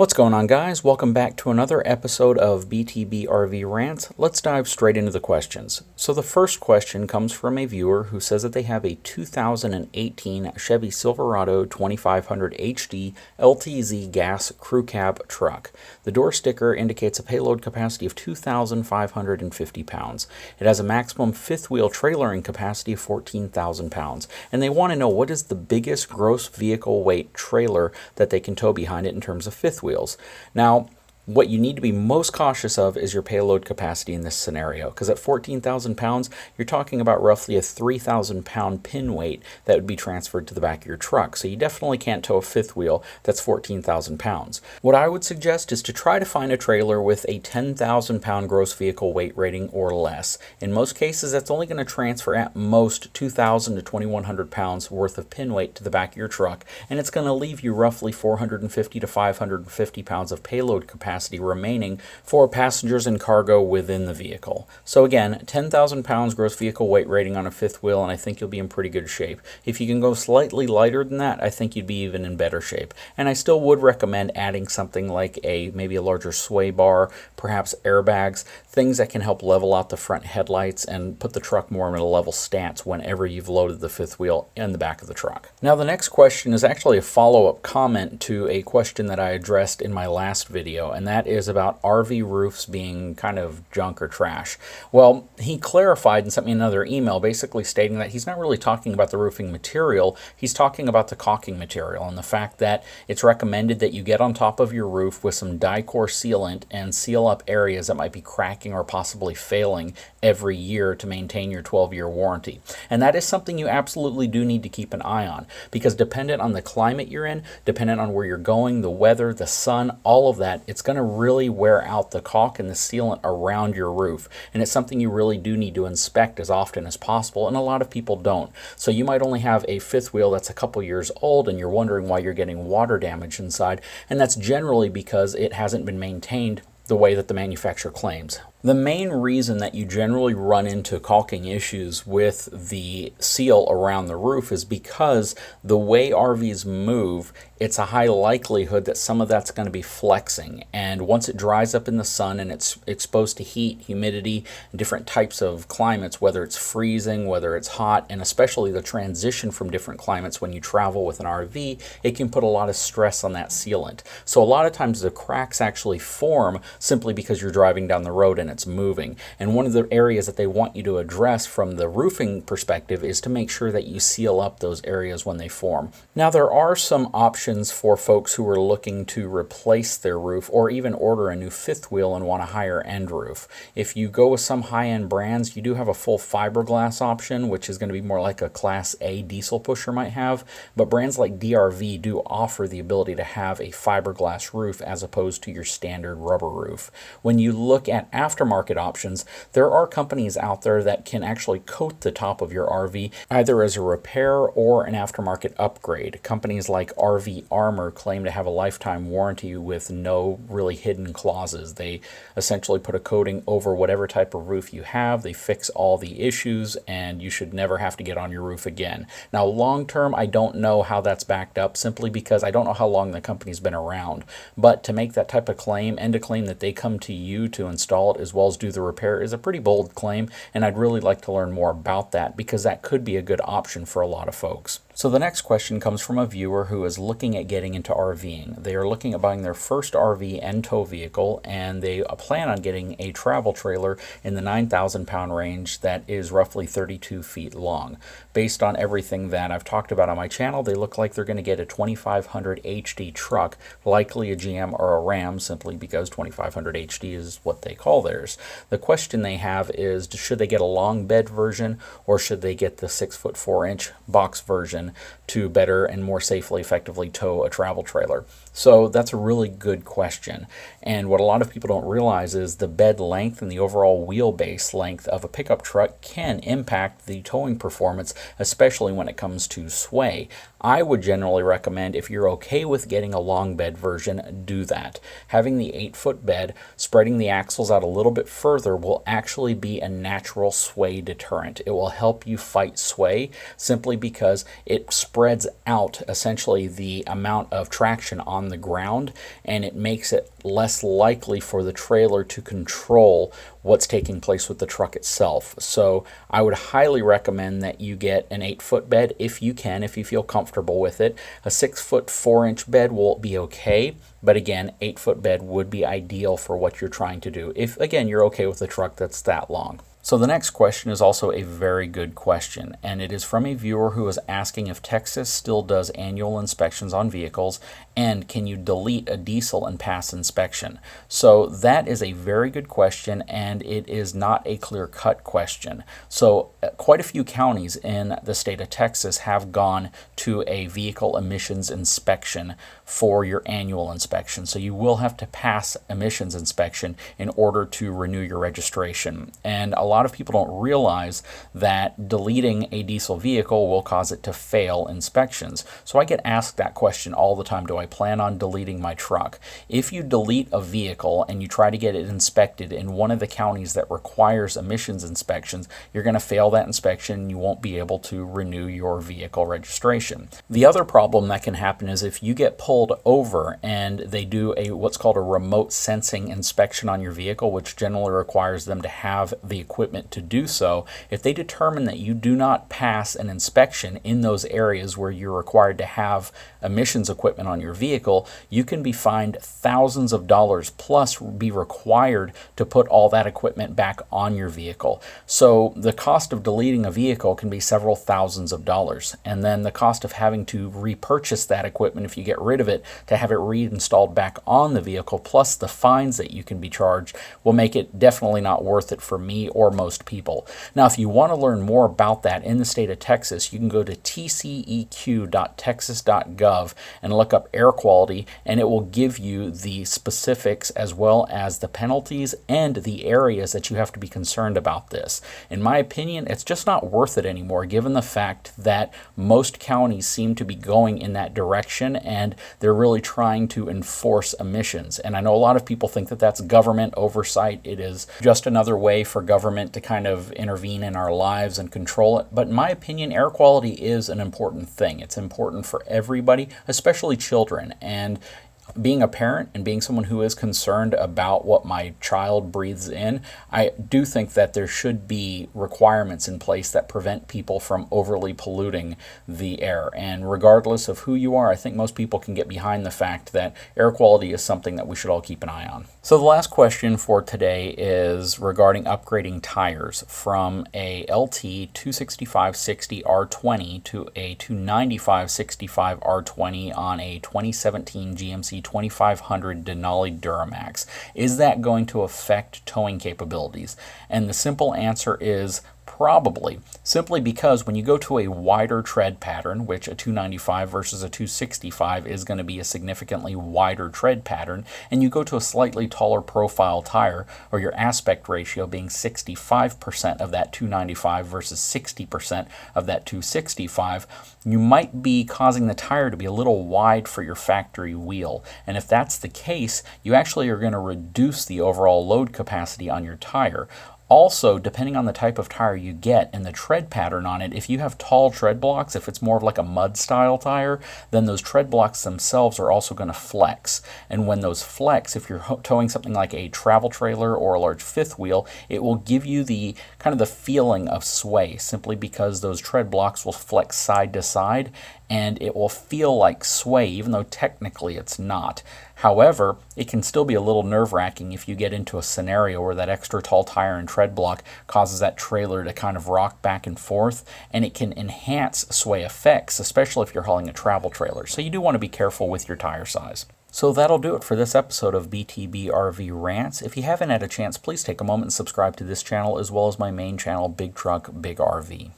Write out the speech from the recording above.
What's going on, guys? Welcome back to another episode of BTB RV Rants. Let's dive straight into the questions. So the first question comes from a viewer who says that they have a 2018 Chevy Silverado 2500 HD LTZ gas crew cab truck. The door sticker indicates a payload capacity of 2,550 pounds. It has a maximum fifth wheel trailering capacity of 14,000 pounds. And they want to know, what is the biggest gross vehicle weight trailer that they can tow behind it in terms of fifth wheels. Now, what you need to be most cautious of is your payload capacity in this scenario, because at 14,000 pounds, you're talking about roughly a 3,000 pound pin weight that would be transferred to the back of your truck. So you definitely can't tow a fifth wheel that's 14,000 pounds. What I would suggest is to try to find a trailer with a 10,000 pound gross vehicle weight rating or less. In most cases, that's only going to transfer at most 2,000 to 2,100 pounds worth of pin weight to the back of your truck, and it's going to leave you roughly 450 to 550 pounds of payload capacity remaining for passengers and cargo within the vehicle. So again, 10,000 pounds gross vehicle weight rating on a fifth wheel, and I think you'll be in pretty good shape. If you can go slightly lighter than that, I think you'd be even in better shape. And I still would recommend adding something like maybe a larger sway bar, perhaps airbags, things that can help level out the front headlights and put the truck more in a level stance whenever you've loaded the fifth wheel in the back of the truck. Now, the next question is actually a follow-up comment to a question that I addressed in my last video, and that is about RV roofs being kind of junk or trash. Well, he clarified and sent me another email basically stating that he's not really talking about the roofing material, he's talking about the caulking material and the fact that it's recommended that you get on top of your roof with some Dicor sealant and seal up areas that might be cracking or possibly failing every year to maintain your 12-year warranty. And that is something you absolutely do need to keep an eye on, because dependent on the climate you're in, dependent on where you're going, the weather, the sun, all of that, it's going to really wear out the caulk and the sealant around your roof. And it's something you really do need to inspect as often as possible, and a lot of people don't. So you might only have a fifth wheel that's a couple years old and you're wondering why you're getting water damage inside, and that's generally because it hasn't been maintained the way that the manufacturer claims. The main reason that you generally run into caulking issues with the seal around the roof is because the way RVs move, it's a high likelihood that some of that's going to be flexing. And once it dries up in the sun and it's exposed to heat, humidity, different types of climates, whether it's freezing, whether it's hot, and especially the transition from different climates when you travel with an RV, it can put a lot of stress on that sealant. So a lot of times the cracks actually form simply because you're driving down the road and it's moving. And one of the areas that they want you to address from the roofing perspective is to make sure that you seal up those areas when they form. Now, there are some options for folks who are looking to replace their roof or even order a new fifth wheel and want a higher end roof. If you go with some high-end brands, you do have a full fiberglass option, which is going to be more like a Class A diesel pusher might have, but brands like DRV do offer the ability to have a fiberglass roof as opposed to your standard rubber roof. When you look at aftermarket options, there are companies out there that can actually coat the top of your RV either as a repair or an aftermarket upgrade. Companies like RV Armor claim to have a lifetime warranty with no really hidden clauses. They essentially put a coating over whatever type of roof you have, they fix all the issues, and you should never have to get on your roof again. Now, long term, I don't know how that's backed up, simply because I don't know how long the company's been around. But to make that type of claim and to claim that they come to you to install it as well as do the repair is a pretty bold claim, and I'd really like to learn more about that, because that could be a good option for a lot of folks. So the next question comes from a viewer who is looking at getting into RVing. They are looking at buying their first RV and tow vehicle, and they plan on getting a travel trailer in the 9,000 pound range that is roughly 32 feet long. Based on everything that I've talked about on my channel, they look like they're going to get a 2500 HD truck, likely a GM or a Ram, simply because 2500 HD is what they call theirs. The question they have is, should they get a long bed version or should they get the 6'4" box version to better and more safely, effectively tow a travel trailer? So that's a really good question. And what a lot of people don't realize is the bed length and the overall wheelbase length of a pickup truck can impact the towing performance, especially when it comes to sway. I would generally recommend, if you're okay with getting a long bed version, do that. Having the 8-foot bed, spreading the axles out a little bit further will actually be a natural sway deterrent. It will help you fight sway simply because it spreads out essentially the amount of traction on the ground, and it makes it less likely for the trailer to control what's taking place with the truck itself. So I would highly recommend that you get an 8-foot bed if you can, if you feel comfortable with it. A 6-foot 4-inch bed will be okay, but again, 8-foot bed would be ideal for what you're trying to do, if again you're okay with a truck that's that long. So the next question is also a very good question, and it is from a viewer who is asking if Texas still does annual inspections on vehicles, and can you delete a diesel and pass inspection? So that is a very good question, and it is not a clear-cut question. So quite a few counties in the state of Texas have gone to a vehicle emissions inspection for your annual inspection. So you will have to pass emissions inspection in order to renew your registration. And a lot of people don't realize that deleting a diesel vehicle will cause it to fail inspections. So I get asked that question all the time: do I plan on deleting my truck? If you delete a vehicle and you try to get it inspected in one of the counties that requires emissions inspections, you're going to fail that inspection and you won't be able to renew your vehicle registration. The other problem that can happen is if you get pulled over and they do what's called a remote sensing inspection on your vehicle, which generally requires them to have the equipment to do so. If they determine that you do not pass an inspection in those areas where you're required to have emissions equipment on your vehicle, you can be fined thousands of dollars, plus be required to put all that equipment back on your vehicle. So the cost of deleting a vehicle can be several thousands of dollars, and then the cost of having to repurchase that equipment if you get rid of it to have it reinstalled back on the vehicle, plus the fines that you can be charged, will make it definitely not worth it for me or most people. Now, if you want to learn more about that in the state of Texas, you can go to tceq.texas.gov and look up air quality, and it will give you the specifics as well as the penalties and the areas that you have to be concerned about this. In my opinion, it's just not worth it anymore, given the fact that most counties seem to be going in that direction, and they're really trying to enforce emissions. And I know a lot of people think that that's government oversight. It is just another way for government to kind of intervene in our lives and control it. But in my opinion, air quality is an important thing. It's important for everybody, especially children. And being a parent and being someone who is concerned about what my child breathes in, I do think that there should be requirements in place that prevent people from overly polluting the air. And regardless of who you are, I think most people can get behind the fact that air quality is something that we should all keep an eye on. So the last question for today is regarding upgrading tires from a LT 265/60 R20 to a 295/65 R20 on a 2017 GMC 2500 Denali Duramax. Is that going to affect towing capabilities? And the simple answer is probably, simply because when you go to a wider tread pattern, which a 295 versus a 265 is going to be a significantly wider tread pattern, and you go to a slightly taller profile tire, or your aspect ratio being 65% of that 295 versus 60% of that 265, you might be causing the tire to be a little wide for your factory wheel. And if that's the case, you actually are going to reduce the overall load capacity on your tire. Also, depending on the type of tire you get and the tread pattern on it, if you have tall tread blocks, if it's more of like a mud style tire, then those tread blocks themselves are also going to flex. And when those flex, if you're towing something like a travel trailer or a large fifth wheel, it will give you the kind of the feeling of sway, simply because those tread blocks will flex side to side, and it will feel like sway, even though technically it's not. However, it can still be a little nerve-wracking if you get into a scenario where that extra tall tire and tread block causes that trailer to kind of rock back and forth, and it can enhance sway effects, especially if you're hauling a travel trailer. So you do want to be careful with your tire size. So that'll do it for this episode of BTB RV Rants. If you haven't had a chance, please take a moment and subscribe to this channel as well as my main channel, Big Truck, Big RV.